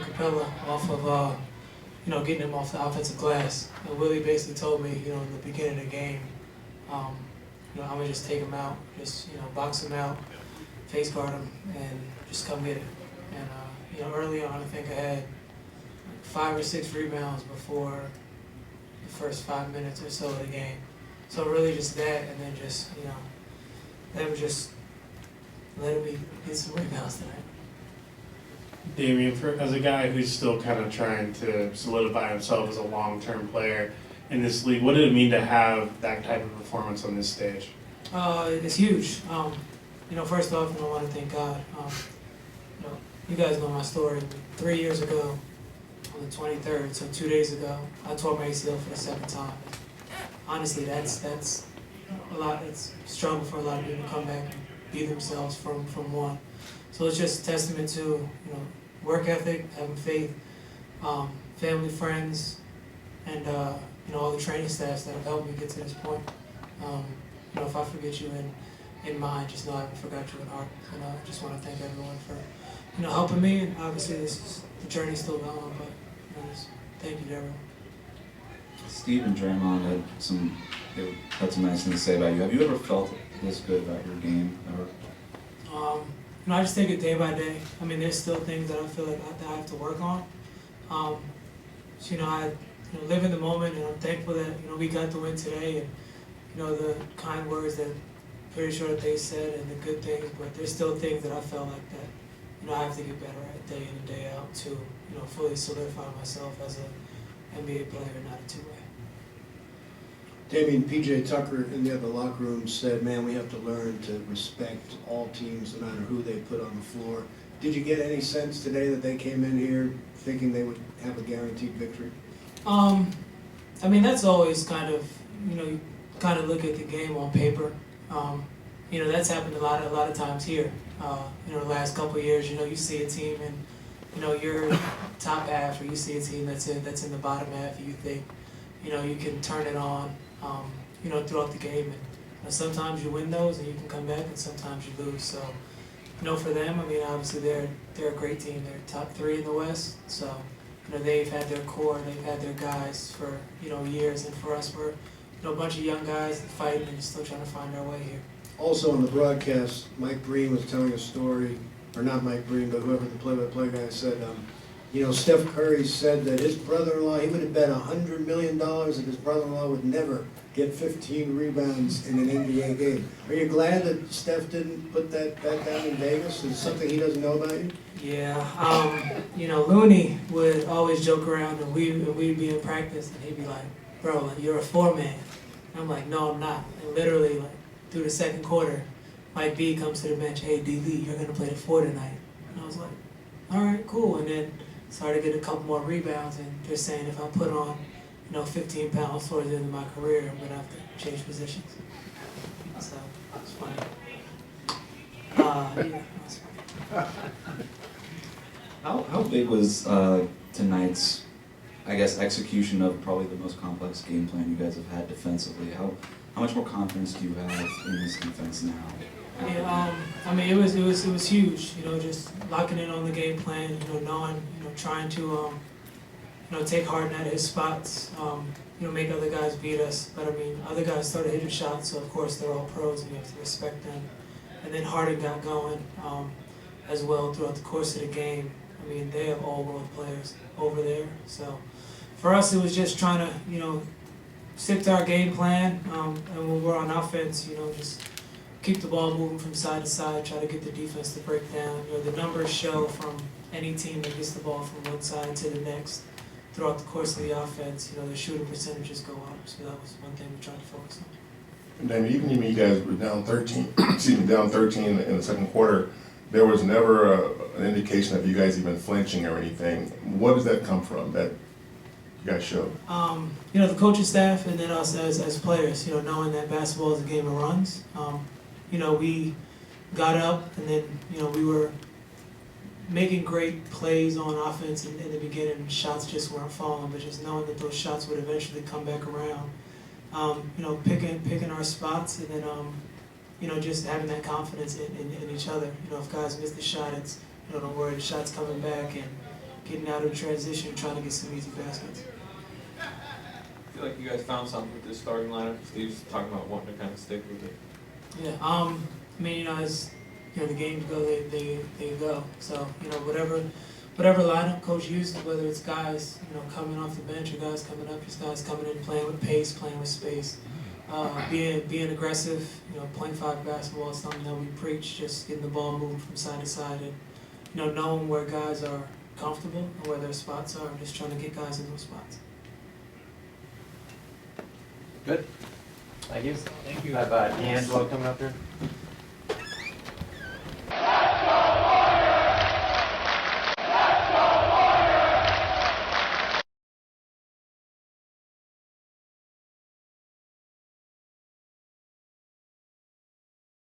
Capella off of, getting him off the offensive glass. And Willie basically told me, in the beginning of the game, I'm gonna just take him out, just box him out, face guard him, and just come get it. And early on, I think I had 5 or 6 rebounds before the first 5 minutes or so of the game. So really just that, and then just them just letting me get some rebounds tonight. Damion, as a guy who's still kind of trying to solidify himself as a long-term player in this league, what did it mean to have that type of performance on this stage? It's huge. First off, I want to thank God. You guys know my story. 3 years ago, on the 23rd, so 2 days ago, I tore my ACL for the second time. Honestly, that's a lot. It's a struggle for a lot of people to come back and be themselves from one. So it's just a testament to work ethic, having faith, family, friends, and all the training staffs that have helped me get to this point. If I forget you in mind, just know I haven't forgot you in heart. And I just want to thank everyone for helping me. And obviously, the journey's still going on, but just thank you to everyone. Steve and Draymond had some nice things to say about you. Have you ever felt this good about your game ever? I just take it day by day. I mean, there's still things that I feel like I have to work on. I live in the moment, and I'm thankful that we got the win today, and the kind words that pretty sure that they said and the good things. But there's still things that I felt like that I have to get better at day in and day out to fully solidify myself as an NBA player, not a two-way. Damion, P.J. Tucker in the other locker room said, man, we have to learn to respect all teams no matter who they put on the floor. Did you get any sense today that they came in here thinking they would have a guaranteed victory? That's always kind of, you kind of look at the game on paper. That's happened a lot of times here. The last couple of years, you see a team in, your top half, or you see a team that's in the bottom half, and you think, you can turn it on, throughout the game. And sometimes you win those and you can come back, and sometimes you lose. So, for them, obviously they're a great team. They're top 3 in the West. So, they've had their core, they've had their guys for, years. And for us, we're, a bunch of young guys fighting and still trying to find our way here. Also on the broadcast, Mike Breen was telling a story, or not Mike Breen, but whoever the play-by-play guy said, Steph Curry said that his brother-in-law, he would have bet $100 million that his brother-in-law would never get 15 rebounds in an NBA game. Are you glad that Steph didn't put that bet down in Vegas? Is it something he doesn't know about you? Yeah. Looney would always joke around, and we'd be in practice, and he'd be like, bro, you're a 4-man. And I'm like, no, I'm not. And literally, through the second quarter, Mike B comes to the bench, hey, D. Lee, you're going to play the 4 tonight. And I was like, all right, cool. And then started to get a couple more rebounds, and they're saying if I put on, 15 pounds towards the end of my career, I'm going to have to change positions. So, it's funny. It's funny. How big was tonight's, execution of probably the most complex game plan you guys have had defensively? How much more confidence do you have in this defense now? Yeah, it was huge. Just locking in on the game plan. Knowing, trying to, take Harden out of his spots. Make other guys beat us. But other guys started hitting shots, so of course they're all pros, and you have to respect them. And then Harden got going as well throughout the course of the game. They have all world players over there. So for us, it was just trying to, stick to our game plan. And when we're on offense, just keep the ball moving from side to side, try to get the defense to break down. The numbers show from any team that gets the ball from one side to the next throughout the course of the offense, the shooting percentages go up. So that was one thing we tried to focus on. And then even when you guys were down 13, down 13 in the second quarter, there was never an indication of you guys even flinching or anything. What does that come from that you guys showed? The coaching staff, and then us as players, knowing that basketball is a game of runs. We got up, and then, we were making great plays on offense in the beginning. Shots just weren't falling, but just knowing that those shots would eventually come back around. Picking our spots, and then, just having that confidence in each other. If guys miss the shot, it's, don't worry, the shot's coming back, and, getting out of transition, trying to get some easy baskets. I feel like you guys found something with this starting lineup. Steve's talking about wanting to kind of stick with it. Yeah, I mean, you know, as you know, the games go, they go. So, you know, whatever lineup coach uses, whether it's guys, you know, coming off the bench or guys coming up, just guys coming in, playing with pace, playing with space, being aggressive, you know, point five basketball is something that we preach, just getting the ball moving from side to side and, you know, knowing where guys are comfortable and where their spots are, just trying to get guys in those spots. Good. Thank you. Thank you. Have D'Angelo coming up here.